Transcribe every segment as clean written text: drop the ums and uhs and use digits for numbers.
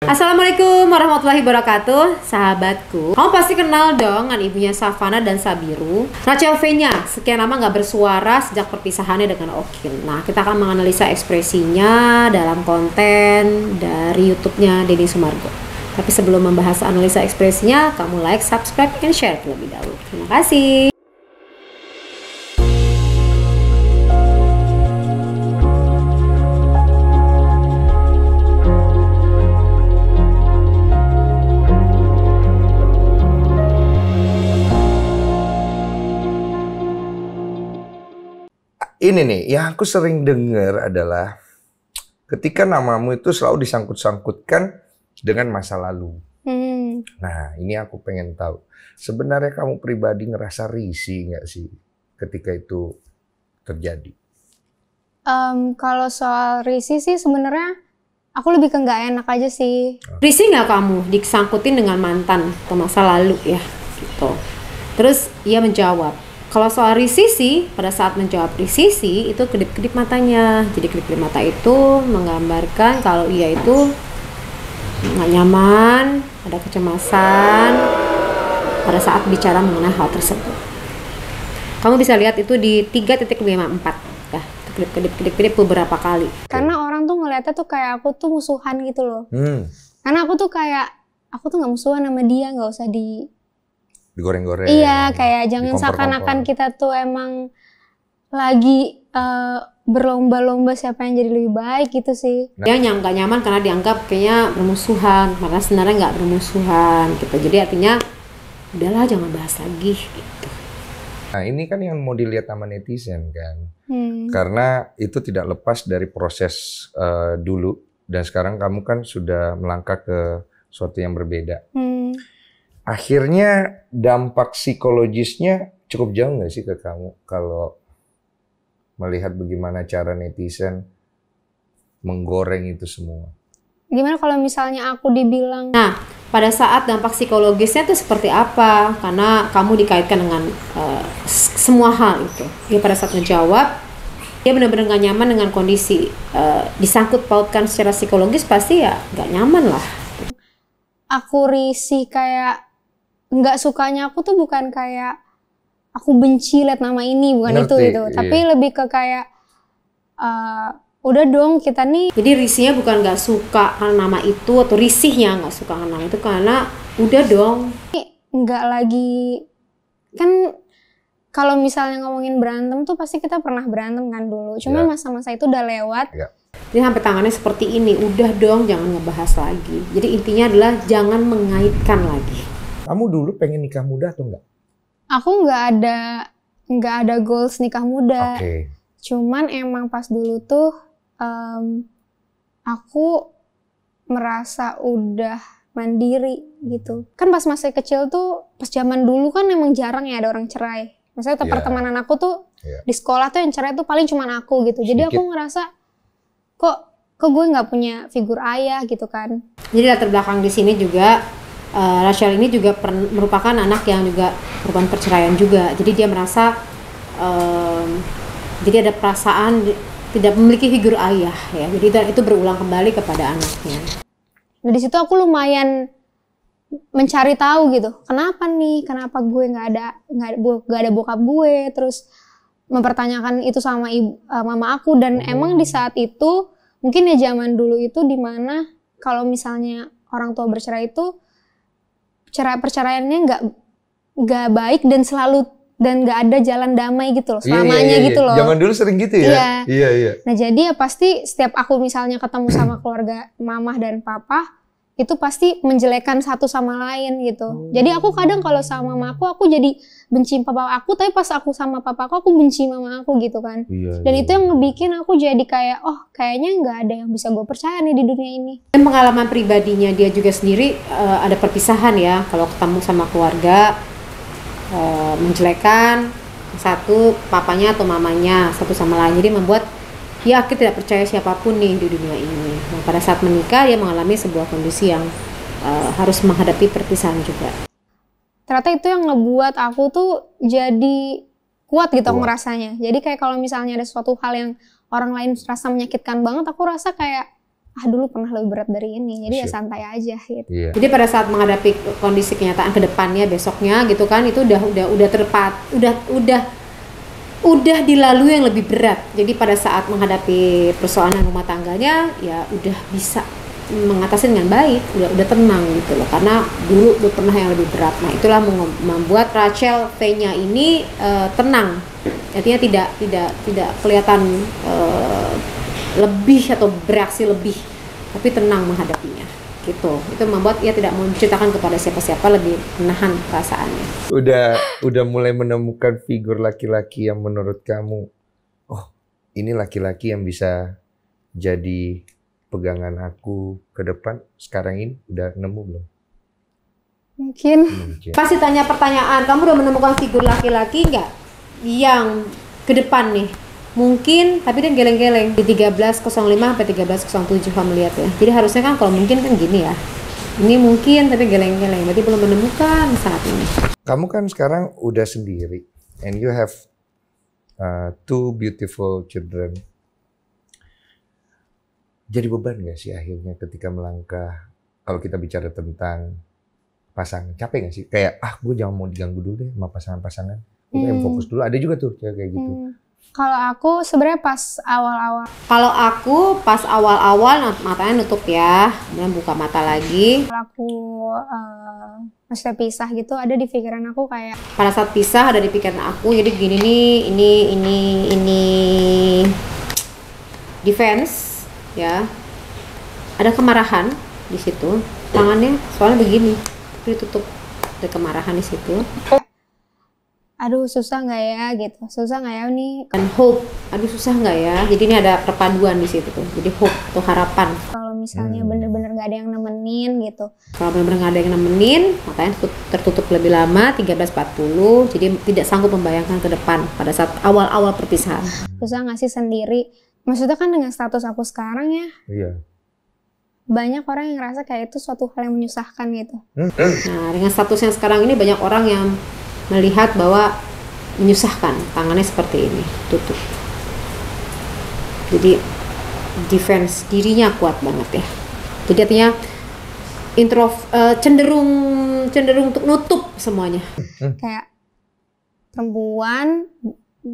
Assalamualaikum warahmatullahi wabarakatuh, sahabatku. Kamu pasti kenal dong dengan ibunya Savana dan Sabiru. Rachel V-nya sekian lama nggak bersuara sejak perpisahannya dengan Okin. Nah, kita akan menganalisa ekspresinya dalam konten dari YouTube-nya Deddy Sumargo. Tapi sebelum membahas analisa ekspresinya, kamu like, subscribe, dan share terlebih dahulu. Terima kasih. Ini nih, yang aku sering dengar adalah ketika namamu itu selalu disangkut-sangkutkan dengan masa lalu. Nah, ini aku pengen tahu. Sebenarnya kamu pribadi ngerasa risih nggak sih ketika itu terjadi? Kalau soal risih sih sebenarnya aku lebih ke nggak enak aja sih. Risih nggak kamu disangkutin dengan mantan atau masa lalu ya? Gitu. Terus ia menjawab. Kalau soal risih sih, pada saat menjawab risih sih, itu kedip-kedip matanya. Jadi kedip-kedip mata itu menggambarkan kalau ia itu nggak nyaman, ada kecemasan pada saat bicara mengenai hal tersebut. Kamu bisa lihat itu di 3.54 ya, kedip-kedip beberapa kali. Karena orang tuh ngeliatnya tuh kayak aku tuh musuhan gitu loh. Karena aku tuh nggak musuhan sama dia, nggak usah digoreng-goreng. Iya, kayak jangan seakan-akan kita tuh emang lagi berlomba-lomba siapa yang jadi lebih baik gitu sih. Dia nggak nyaman karena dianggap kayaknya bermusuhan, padahal sebenarnya nggak bermusuhan gitu. Jadi artinya udahlah jangan bahas lagi gitu. Nah, ini kan yang mau dilihat sama netizen kan. Karena itu tidak lepas dari proses dulu dan sekarang kamu kan sudah melangkah ke sesuatu yang berbeda. Akhirnya dampak psikologisnya cukup jauh nggak sih ke kamu kalau melihat bagaimana cara netizen menggoreng itu semua? Gimana kalau misalnya aku dibilang? Nah, pada saat dampak psikologisnya itu seperti apa? Karena kamu dikaitkan dengan semua hal itu. Dia pada saat menjawab, dia benar-benar nggak nyaman dengan kondisi disangkut pautkan secara psikologis, pasti ya nggak nyaman lah. Aku risih kayak nggak sukanya aku tuh bukan kayak aku benci liat nama ini, bukan Ngerti, itu iya. Tapi lebih ke kayak udah dong kita nih. Jadi risihnya bukan nggak suka karena nama itu, atau risihnya nggak suka karena nama itu karena udah dong. Nggak lagi, kan kalau misalnya ngomongin berantem tuh pasti kita pernah berantem kan dulu. Cuma masa-masa itu udah lewat. Jadi sampai tangannya seperti ini, udah dong jangan ngebahas lagi. Jadi intinya adalah jangan mengaitkan lagi. Kamu dulu pengen nikah muda atau enggak? Aku nggak ada goals nikah muda. Cuman emang pas dulu tuh aku merasa udah mandiri gitu. Kan pas masih kecil tuh, pas zaman dulu kan emang jarang ya ada orang cerai. Maksudnya pertemanan aku tuh di sekolah tuh yang cerai tuh paling cuman aku gitu. Jadi aku ngerasa kok gue nggak punya figur ayah gitu kan. Jadi latar belakang di sini juga Rachel ini juga merupakan anak yang juga korban perceraian juga. Jadi dia merasa jadi ada perasaan tidak memiliki figur ayah ya. Jadi itu berulang kembali kepada anaknya. Nah di situ aku lumayan mencari tahu gitu. Kenapa gue nggak ada bokap gue, terus mempertanyakan itu sama mama aku. Dan emang di saat itu mungkin ya zaman dulu itu dimana kalau misalnya orang tua bercerai itu perceraiannya nggak baik dan nggak ada jalan damai gitu loh selamanya gitu loh. Zaman dulu sering gitu ya. Iya. Nah jadi ya pasti setiap aku misalnya ketemu sama keluarga mama dan papa itu pasti menjelekan satu sama lain gitu. Jadi aku kadang kalau sama mama aku jadi benci papa aku, tapi pas aku sama papa aku benci mama aku gitu kan. Dan itu yang ngebikin aku jadi kayak kayaknya nggak ada yang bisa gue percaya nih di dunia ini. Dan pengalaman pribadinya dia juga sendiri ada perpisahan ya, kalau ketemu sama keluarga menjelekan satu papanya atau mamanya satu sama lain, jadi membuat dia akhirnya tidak percaya siapapun nih di dunia ini. Nah, pada saat menikah dia mengalami sebuah kondisi yang harus menghadapi perpisahan juga. Ternyata itu yang ngebuat aku tuh jadi kuat gitu ngerasanya. Jadi kayak kalau misalnya ada suatu hal yang orang lain rasa menyakitkan banget, aku rasa kayak dulu pernah lebih berat dari ini, jadi ya santai aja gitu. Jadi pada saat menghadapi kondisi kenyataan ke depannya besoknya gitu kan, itu udah dilalui yang lebih berat. Jadi pada saat menghadapi persoalan rumah tangganya ya udah bisa mengatasi dengan baik, udah tenang gitu loh, karena dulu udah pernah yang lebih berat. Nah itulah membuat Rachel V-nya ini tenang, artinya tidak kelihatan lebih atau bereaksi lebih, tapi tenang menghadapinya gitu. Itu membuat ia tidak mau menceritakan kepada siapa-siapa, lebih menahan perasaannya. Udah mulai menemukan figur laki-laki yang menurut kamu, oh ini laki-laki yang bisa jadi pegangan aku ke depan sekarang ini, udah nemu belum? Mungkin. Pasti tanya pertanyaan, kamu udah menemukan figur laki-laki nggak yang ke depan nih? Mungkin, tapi dia geleng-geleng di 13.05 sampai 13.07 kamu lihat ya. Jadi harusnya kan kalau mungkin kan gini ya. Ini mungkin tapi geleng-geleng, berarti belum menemukan saat ini. Kamu kan sekarang udah sendiri and you have two beautiful children. Jadi beban gak sih akhirnya ketika melangkah, kalau kita bicara tentang pasangan, capek gak sih? Kayak gue jangan mau diganggu dulu deh sama pasangan-pasangan. Gue pengen fokus dulu. Ada juga tuh kayak gitu. Kalau aku sebenarnya pas awal-awal. Kalau aku pas awal-awal matanya nutup ya, kemudian buka mata lagi. Kalau aku maksudnya pisah gitu, ada di pikiran aku kayak. Pada saat pisah ada di pikiran aku, jadi gini nih, ini defense ya. Ada kemarahan di situ, tangannya soalnya begini, ditutup. Ada kemarahan di situ. Aduh susah nggak ya gitu, susah nggak ya nih. Dan hope, aduh susah nggak ya. Jadi ini ada perpaduan di situ tuh. Jadi hope atau harapan. Kalau misalnya bener-bener nggak ada yang nemenin gitu. Kalau bener-bener nggak ada yang nemenin, matanya tertutup lebih lama 13.40. Jadi tidak sanggup membayangkan ke depan pada saat awal-awal perpisahan. Susah nggak sih sendiri? Maksudnya kan dengan status aku sekarang ya. Iya. Banyak orang yang ngerasa kayak itu suatu hal yang menyusahkan gitu. Nah dengan status yang sekarang ini banyak orang yang melihat bahwa menyusahkan, tangannya seperti ini, tutup. Jadi defense dirinya kuat banget ya. Jadi artinya cenderung untuk nutup semuanya. Kayak perempuan,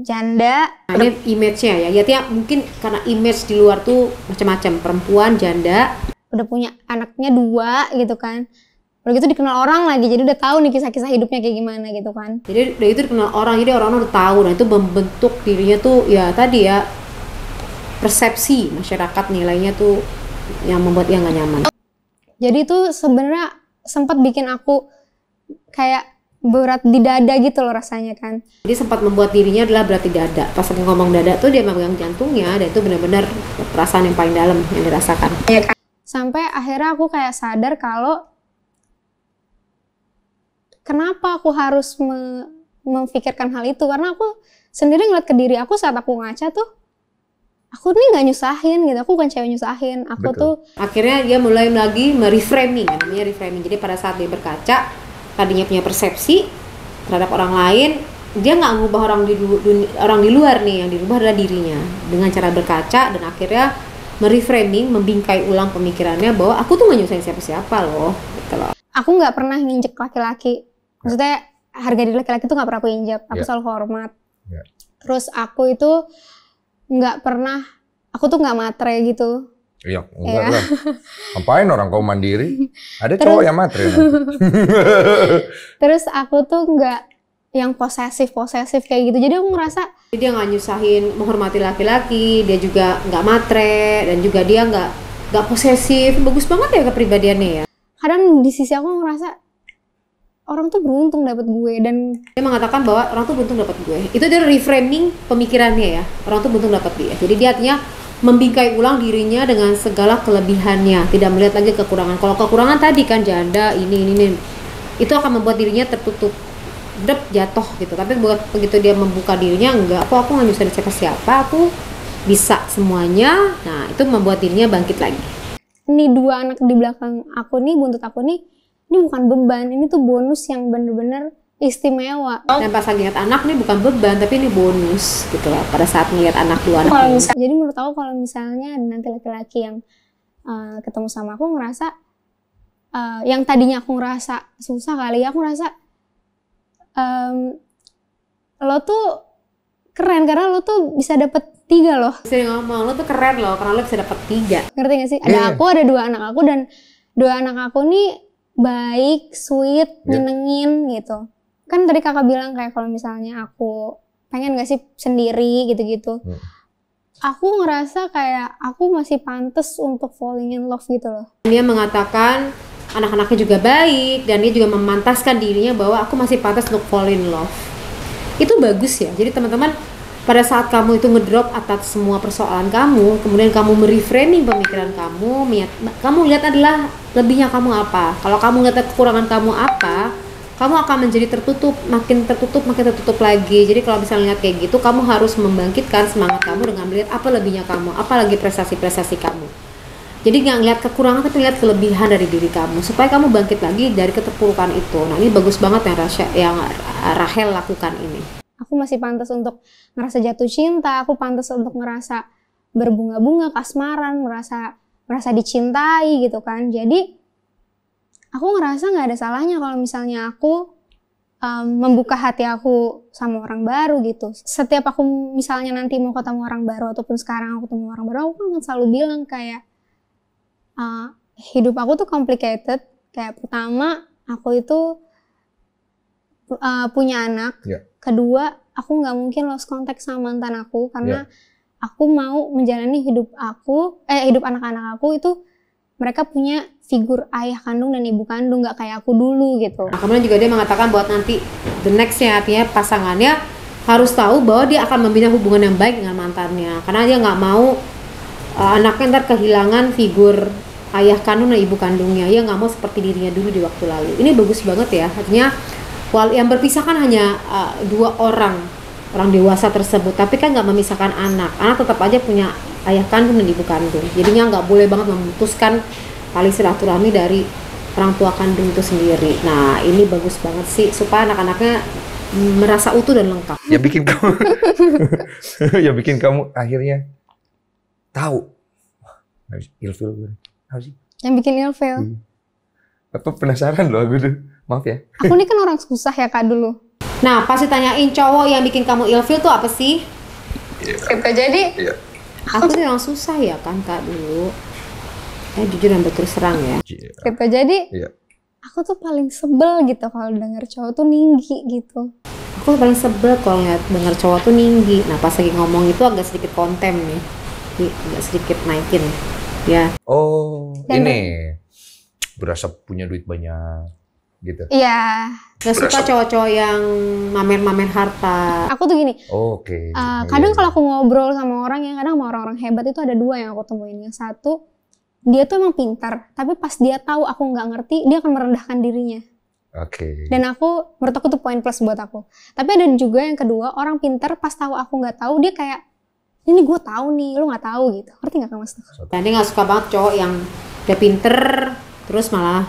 janda. Nah, ini image-nya ya. Artinya mungkin karena image di luar tuh macam-macam, perempuan, janda. Udah punya anaknya 2 gitu kan. Udah gitu dikenal orang lagi, jadi udah tahu nih kisah-kisah hidupnya kayak gimana gitu kan. Jadi udah itu dikenal orang, jadi orang-orang udah tahu. Nah itu membentuk dirinya tuh ya tadi ya, persepsi masyarakat nilainya tuh yang membuat dia nggak nyaman. Jadi itu sebenarnya sempat bikin aku kayak berat di dada gitu loh rasanya kan. Jadi sempat membuat dirinya adalah berat di dada. Pas lagi ngomong dada tuh dia memegang jantungnya, dan itu benar-benar perasaan yang paling dalam yang dirasakan. Sampai akhirnya aku kayak sadar kalau kenapa aku harus memikirkan hal itu, karena aku sendiri ngeliat ke diri aku saat aku ngaca tuh, aku nih nggak nyusahin gitu, aku bukan cewek nyusahin, aku Betul. tuh. Akhirnya dia mulai lagi mereframing, namanya reframing. Jadi pada saat dia berkaca, tadinya punya persepsi terhadap orang lain, dia nggak ngubah orang di luar nih, yang dirubah adalah dirinya dengan cara berkaca, dan akhirnya mereframing, membingkai ulang pemikirannya bahwa aku tuh nggak nyusahin siapa-siapa loh, gitu loh. Aku nggak pernah nginjek laki-laki. Maksudnya harga diri laki-laki itu nggak pernah aku injak, aku selalu hormat. Terus aku itu nggak pernah, aku tuh nggak matre gitu. Iya, enggak lah. Ngapain orang kau mandiri? Ada cowok yang matre. Terus aku tuh nggak yang posesif kayak gitu. Jadi aku ngerasa dia nggak nyusahin, menghormati laki-laki, dia juga nggak matre, dan juga dia nggak posesif. Bagus banget ya kepribadiannya ya. Kadang di sisi aku ngerasa orang tuh beruntung dapat gue, dan dia mengatakan bahwa orang tuh beruntung dapat gue. Itu dia reframing pemikirannya ya. Orang tuh beruntung dapat dia. Jadi dia artinya membingkai ulang dirinya dengan segala kelebihannya, tidak melihat lagi kekurangan. Kalau kekurangan tadi kan janda ini, itu akan membuat dirinya tertutup, jatuh gitu. Tapi begitu dia membuka dirinya, enggak, aku nggak bisa siapa-siapa, aku bisa semuanya. Nah itu membuat dirinya bangkit lagi. Ini 2 anak di belakang aku nih, buntut aku nih, ini bukan beban, ini tuh bonus yang bener-bener istimewa. Dan pas lagi lihat anak nih bukan beban, tapi ini bonus gitu lah pada saat melihat anak 2 anak ini. Jadi menurut aku kalau misalnya nanti laki-laki yang ketemu sama aku ngerasa yang tadinya aku ngerasa susah kali ya, aku ngerasa lo tuh keren karena lo tuh bisa dapet 3 loh. Sering ngomong, lo tuh keren loh karena lo bisa dapet 3. Ngerti gak sih? Ada aku, ada 2 anak aku, dan 2 anak aku nih baik, sweet, nyenengin gitu. Kan tadi kakak bilang kayak kalau misalnya aku pengen gak sih sendiri gitu-gitu. Aku ngerasa kayak aku masih pantas untuk falling in love gitu loh. Dia mengatakan anak-anaknya juga baik dan dia juga memantaskan dirinya bahwa aku masih pantas untuk fall in love. Itu bagus ya. Jadi teman-teman, pada saat kamu itu ngedrop atas semua persoalan kamu, kemudian kamu mereframing pemikiran kamu lihat adalah lebihnya kamu apa. Kalau kamu lihat kekurangan kamu apa, kamu akan menjadi makin tertutup lagi. Jadi kalau misalnya lihat kayak gitu, kamu harus membangkitkan semangat kamu dengan melihat apa lebihnya kamu, apa lagi prestasi-prestasi kamu. Jadi nggak ngeliat kekurangan tapi lihat kelebihan dari diri kamu supaya kamu bangkit lagi dari keterpurukan itu. Nah, ini bagus banget yang Rachel lakukan ini. Aku masih pantas untuk ngerasa jatuh cinta, aku pantas untuk ngerasa berbunga-bunga, kasmaran, merasa dicintai gitu kan. Jadi aku ngerasa nggak ada salahnya kalau misalnya aku membuka hati aku sama orang baru gitu. Setiap aku misalnya nanti mau ketemu orang baru ataupun sekarang aku ketemu orang baru, aku kan selalu bilang kayak hidup aku tuh complicated. Kayak pertama aku itu punya anak. Kedua, aku nggak mungkin lost contact sama mantan aku karena aku mau menjalani hidup anak-anak aku itu mereka punya figur ayah kandung dan ibu kandung, nggak kayak aku dulu gitu. Nah, kemudian juga dia mengatakan buat nanti the nextnya, artinya pasangannya harus tahu bahwa dia akan membina hubungan yang baik dengan mantannya karena dia nggak mau anaknya ntar kehilangan figur ayah kandung dan ibu kandungnya. Dia nggak mau seperti dirinya dulu di waktu lalu. Ini bagus banget ya, artinya yang berpisah kan hanya 2 orang dewasa tersebut, tapi kan nggak memisahkan anak tetap aja punya ayah kandung dan ibu kandung. Jadinya nggak boleh banget memutuskan tali silaturahmi dari orang tua kandung itu sendiri. Nah, ini bagus banget sih supaya anak-anaknya merasa utuh dan lengkap. Ya bikin kamu akhirnya tahu. Ilfil gue. Tahu sih. Yang bikin ilfil. Apa penasaran loh aku tuh. Maaf ya. Aku ini kan orang susah ya Kak dulu. Nah, pasti tanyain cowok yang bikin kamu ilfil tuh apa sih? Gitu jadi. Aku tuh orang susah ya kan Kak dulu. Jujur dan berterus terang ya. Gitu jadi. Aku tuh paling sebel gitu kalau denger cowok tuh ninggi gitu. Aku paling sebel kalau denger cowok tuh ninggi. Nah, pas lagi ngomong itu agak sedikit kontem nih. Agak sedikit naikin. Ya. Oh, ini berasa punya duit banyak. Gitu. Iya. Gak suka cowok-cowok yang mamer-mamer harta. Aku tuh gini. Oke. Kadang kalau aku ngobrol sama orang yang kadang sama orang-orang hebat itu ada 2 yang aku temuin. Yang satu, dia tuh emang pintar, tapi pas dia tahu aku nggak ngerti, dia akan merendahkan dirinya. Oke. Dan menurut aku tuh poin plus buat aku. Tapi ada juga yang kedua, orang pintar pas tahu aku nggak tahu, dia kayak ini gue tahu nih, lu nggak tahu gitu. Ngerti nggak Kak Mas? Dan dia nggak suka banget cowok yang dia pinter, terus malah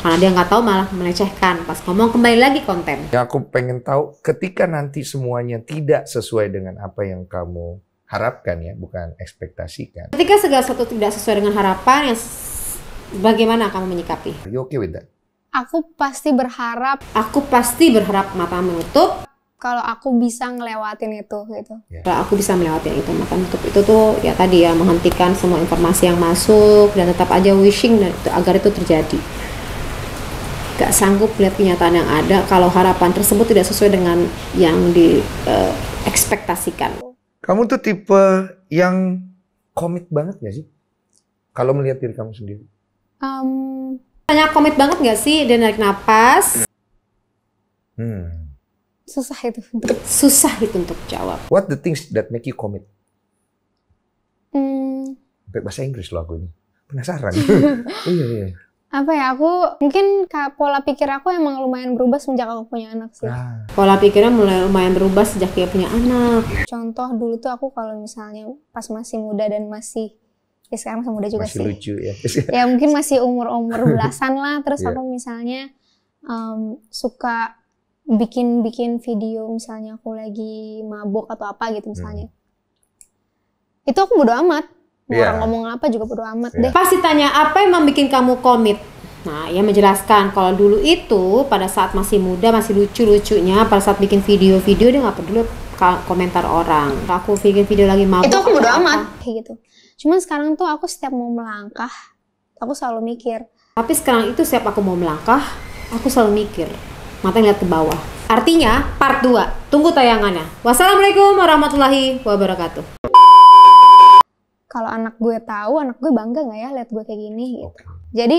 karena dia nggak tahu malah melecehkan pas ngomong, kembali lagi konten. Yang aku pengen tahu ketika nanti semuanya tidak sesuai dengan apa yang kamu harapkan ya, bukan ekspektasikan. Ketika segala sesuatu tidak sesuai dengan harapan, bagaimana kamu menyikapi? Are you okay with that? Aku pasti berharap mata menutup kalau aku bisa ngelewatin itu gitu. Kalau aku bisa melewati itu, mata menutup itu tuh ya tadi ya, menghentikan semua informasi yang masuk dan tetap aja wishing agar itu terjadi. Gak sanggup lihat kenyataan yang ada kalau harapan tersebut tidak sesuai dengan yang diekspektasikan. Kamu tuh tipe yang komit banget gak sih? Kalau melihat diri kamu sendiri? Tanya komit banget gak sih? Dan narik napas. Susah itu untuk jawab. What the things that make you commit? Sampai bahasa Inggris loh aku ini. Penasaran. Iya. Apa ya, aku mungkin pola pikir aku emang lumayan berubah semenjak aku punya anak sih. Pola pikirnya mulai lumayan berubah sejak dia punya anak. Contoh dulu tuh aku kalau misalnya pas masih muda dan ya sekarang masih muda juga masih sih. Lucu ya. Ya mungkin masih umur belasan lah. Terus aku misalnya suka bikin video, misalnya aku lagi mabuk atau apa gitu misalnya. Itu aku bodo amat. Orang ngomong apa juga bodo amat deh. Pasti tanya apa yang bikin kamu komit. Nah, ia menjelaskan kalau dulu itu pada saat masih muda, masih lucu-lucunya, pada saat bikin video-video dia nggak peduli komentar orang. Aku bikin video lagi mabuk. Itu aku bodo amat kayak gitu. Cuman sekarang tuh aku setiap mau melangkah, aku selalu mikir. Tapi sekarang itu setiap aku mau melangkah, aku selalu mikir. Mata ngeliat ke bawah. Artinya part 2. Tunggu tayangannya. Wassalamualaikum warahmatullahi wabarakatuh. Kalau anak gue tahu, anak gue bangga nggak ya lihat gue kayak gini gitu. Jadi